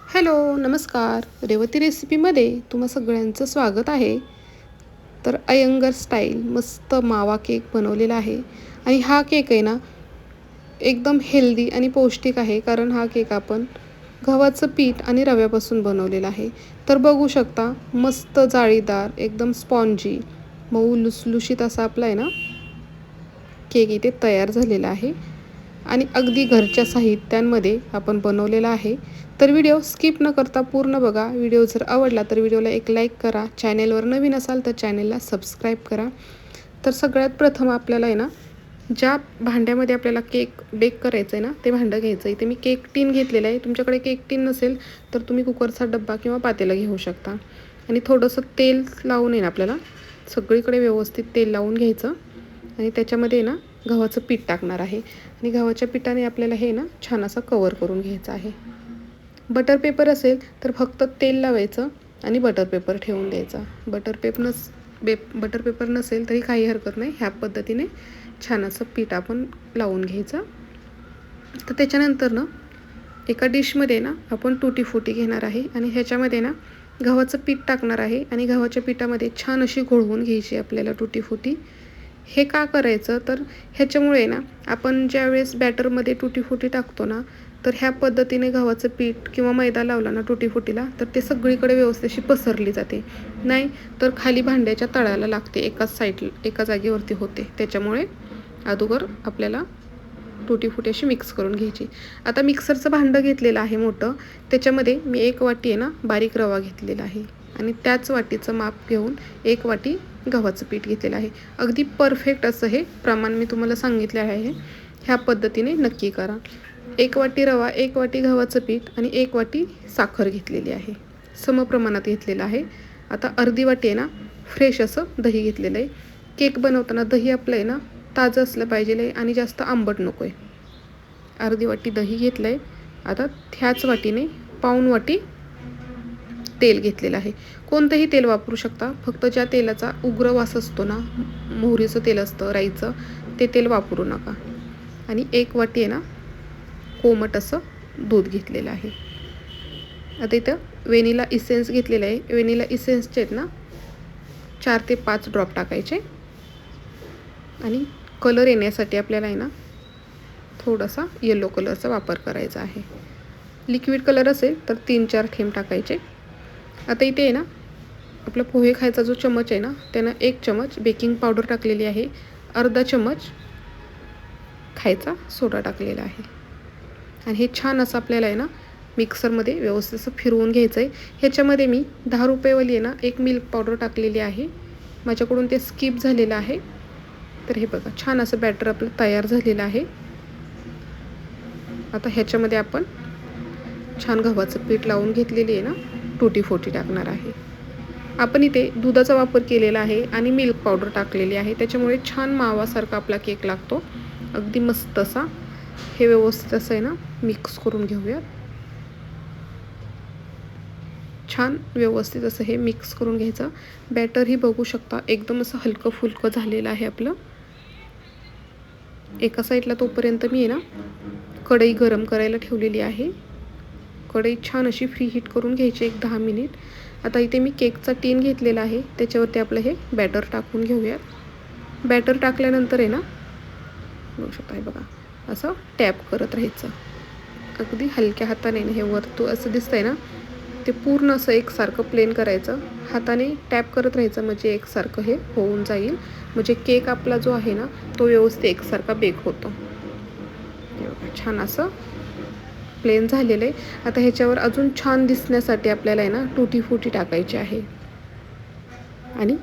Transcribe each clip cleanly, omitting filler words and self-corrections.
Hello, नमस्कार. रेवती रेसिपीमध्ये तुम्हा सगळ्यांचं स्वागत आहे. तर अयंगर स्टाईल मस्त मावा केक बनवलेला आहे आणि हा केक आहे ना एकदम हेल्दी आणि पौष्टिक आहे, कारण हा केक आपण गव्हाचं पीठ आणि रव्यापासून बनवलेला आहे. तर बघू शकता मस्त जाळीदार, एकदम स्पॉन्जी, मऊ लुसलुशीत असा आपला आहे ना केक इथे तयार झालेला आहे आणि अगदी घरच्या साहित्यांमध्ये आपण बनवलेला आहे. तर व्हिडिओ स्किप न करता पूर्ण बघा. व्हिडिओ जर आवडला तर व्हिडिओला एक लाईक करा. चॅनेलवर नवीन असाल तर चॅनेलला सबस्क्राईब करा. तर सगळ्यात प्रथम आपल्याला आहे ना ज्या भांड्यामध्ये आपल्याला केक बेक करायचं आहे ना ते भांडं घ्यायचं. इथे मी केक टीन घेतलेलं आहे. तुमच्याकडे केक टीन नसेल तर तुम्ही कुकरचा डब्बा किंवा पातेलं घेऊ शकता. आणि थोडंसं तेल लावून आहे ना आपल्याला सगळीकडे व्यवस्थित तेल लावून घ्यायचं आणि त्याच्यामध्ये ना गव्हाचं पीठ टाकणार आहे आणि गव्हाच्या पिठाने आपल्याला हे ना छान असं कवर करून घ्यायचं आहे. बटर पेपर असेल तर फक्त तेल लावायचं आणि बटर पेपर ठेवून द्यायचा. बटर पेपर नसेल तरी काही हरकत नाही. ह्या पद्धतीने छान असं पीठ आपण लावून घ्यायचं. तर त्याच्यानंतर ना एका डिशमध्ये ना आपण टुटी फुटी घेणार आहे आणि ह्याच्यामध्ये ना गव्हाचं पीठ टाकणार आहे आणि गव्हाच्या पिठामध्ये छान अशी घोळवून घ्यायची आपल्याला टुटी फुटी. हे का करायचं तर ह्याच्यामुळे ना आपण ज्यावेळेस बॅटरमध्ये टुटी फुटी टाकतो ना तर ह्या पद्धतीने गव्हाचं पीठ किंवा मैदा लावला ना टुटी फुटीला तर ते सगळीकडे व्यवस्थित अशी पसरली जाते. नाही तर खाली भांड्याच्या तळाला लागते, एका जागेवरती होते. त्याच्यामुळे अगोदर आपल्याला टुटी फुटी अशी मिक्स करून घ्यायची. आता मिक्सरचं भांडं घेतलेलं आहे मोठं, त्याच्यामध्ये मी 1 वाटी आहे ना बारीक रवा घेतलेला आहे आणि त्याच वाटीचं माप घेऊन 1 वाटी गव्हाचं पीठ घेतलेलं आहे. अगदी परफेक्ट असं हे प्रमाण मी तुम्हाला सांगितले आहे. ह्या पद्धतीने नक्की करा. 1 वाटी रवा, 1 वाटी गव्हाचं पीठ आणि 1 वाटी साखर घेतलेली आहे. समप्रमाणात घेतलेलं आहे. आता अर्धी वाटी आहे ना फ्रेश असं दही घेतलेलं आहे. केक बनवताना दही आपलं आहे ना ताजं असलं पाहिजे आणि जास्त आंबट नको आहे. अर्धी वाटी दही घेतलं आहे. आता ह्याच वाटीने पाऊण वाटी तेल घेतलेलं आहे. कोणतंही तेल वापरू शकता, फक्त ज्या तेलाचा उग्र वास असतो ना, मोहरीचं तेल असतं, राईचं, ते तेल वापरू नका. आणि 1 वाटी आहे ना कोमट असं दूध घेतलेलं आहे. आता इथं व्हॅनिला इसेन्स घेतलेलं आहे. व्हॅनिला इसेन्सचे आहेत ना 4 ते 5 ड्रॉप टाकायचे आणि कलर येण्यासाठी आपल्याला आहे ना थोडासा येलो कलरचा वापर करायचा आहे. लिक्विड कलर असेल तर 3-4 थेंब टाकायचे. आता इथे आहे ना आपला पोहे खायचा जो चमच आहे ना त्यानं 1 चमच बेकिंग पावडर टाकलेली आहे, अर्धा चमच खायचा सोडा टाकलेला आहे आणि हे छान असं आपल्याला आहे ना मिक्सरमध्ये व्यवस्थित असं फिरवून घ्यायचं आहे. ह्याच्यामध्ये मी 10 रुपयेवाली आहे ना 1 मिल्क पावडर टाकलेली आहे. माझ्याकडून ते स्किप झालेलं आहे. तर हे बघा छान असं बॅटर आपलं तयार झालेलं आहे. आता ह्याच्यामध्ये आपण छान गव्हाचं पीठ लावून घेतलेली आहे ना टुटी फुटी टाकणार आहे. आपण इथे दुधाचा वापर केलेला आहे आणि मिल्क पावडर टाकलेली आहे, त्याच्यामुळे छान मावासारखा आपला केक लागतो. अगदी मस्त असा. हे व्यवस्थित असं आहे ना मिक्स करून घेऊयात. छान व्यवस्थित असं हे मिक्स करून घ्यायचं. बॅटरही बघू शकता एकदम असं हलकं फुलकं झालेलं आहे आपलं. एका साईडला तोपर्यंत मी आहे ना कढई गरम करायला ठेवलेली आहे. कढई छान अशी फ्री हीट करून घ्यायची 1-10 मिनिट. आता इथे मी केकचा टीन घेतलेला आहे, त्याच्यावरती आपलं हे बॅटर टाकून घेऊयात. बॅटर टाकल्यानंतर आहे ना बघू शकता हे बघा असं टॅप करत राहायचं. अगदी हलक्या हाताने हे वर्तुळ असं दिसतंय ना ते पूर्ण असं एकसारखं प्लेन करायचं. हाताने टॅप करत राहायचं म्हणजे एकसारखं हे होऊन जाईल. म्हणजे केक आपला जो आहे ना तो व्यवस्थित एकसारखा बेक होतो. छान असं प्लेन झालेलं आहे. आता ह्याच्यावर अजून छान दिसण्यासाठी आपल्याला आहे ना टुटी फुटी टाकायची आहे आणि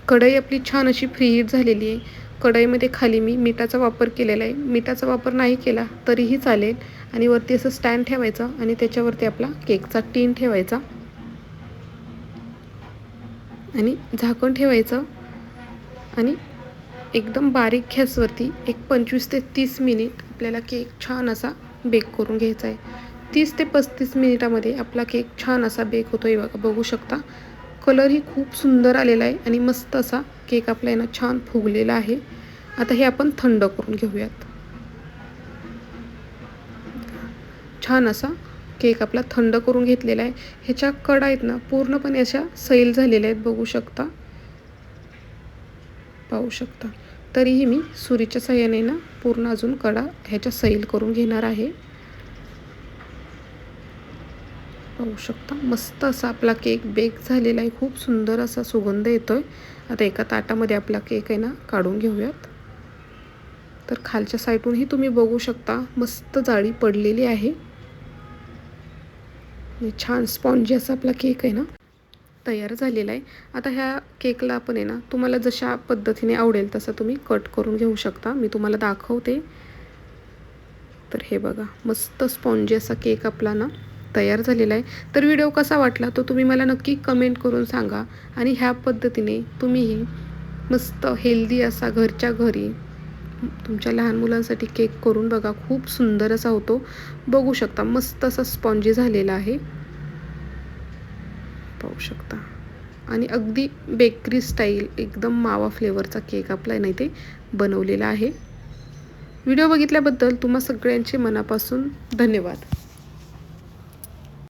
कढई आपली छान अशी फ्री हीट झालेली आहे. कढईमध्ये खाली मी मिठाचा वापर केलेला आहे. मिठाचा वापर नाही केला तरीही चालेल आणि वरती असं स्टँड ठेवायचं आणि त्याच्यावरती आपला केकचा टीन ठेवायचा आणि झाकण ठेवायचं आणि एकदम बारीक गॅसवरती एक 25 ते 30 मिनिट आपल्याला केक छान असा बेक करून घ्यायचा आहे. 30 ते 35 मिनिटामध्ये आपला केक छान असा बेक होतो आहे. बघू शकता कलरही खूप सुंदर आलेला आहे आणि मस्त असा केक आपला आहे ना छान फुगलेला आहे. आता हे आपण थंड करून घेऊयात. छान असा केक आपला थंड करून घेतलेला आहे. ह्याच्या कडा आहेत ना पूर्णपणे अशा सैल झालेल्या आहेत, पाहू शकता. तरीही मी सुरीच्या साहाय्याने ना पूर्ण अजून कडा ह्याच्या सैल करून घेणार आहे. पाहू शकता मस्त असा आपला केक बेक झालेला आहे. खूप सुंदर असा सुगंध येतोय. आता एका ताटामध्ये आपला केक आहे ना काढून घेऊयात. तर खालच्या साईडूनही तुम्ही बघू शकता मस्त जाळी पडलेली आहे. छान स्पॉन्जी असा आपला केक आहे ना तयार झालेला आहे. आता ह्या केकला आपण आहे ना तुम्हाला जशा पद्धतीने आवडेल तसं तुम्ही कट करून घेऊ शकता. मी तुम्हाला दाखवते. तर हे बघा मस्त स्पॉन्जी असा केक आपला ना तयार झालेला आहे. तर व्हिडिओ कसा वाटला तो तुम्ही मला नक्की कमेंट करून सांगा. आणि ह्या पद्धतीने तुम्हीही मस्त हेल्दी असा घरच्या घरी तुमच्या लहान मुलांसाठी केक करून बघा. खूप सुंदर असा होतो. बघू शकता मस्त असा स्पॉन्जी झालेला आहे, पाहू शकता. आणि अगदी बेकरी स्टाईल एकदम मावा फ्लेवरचा केक आपला नाही ते बनवलेला आहे. व्हिडिओ बघितल्याबद्दल तुम्हा सगळ्यांचे मनापासून धन्यवाद.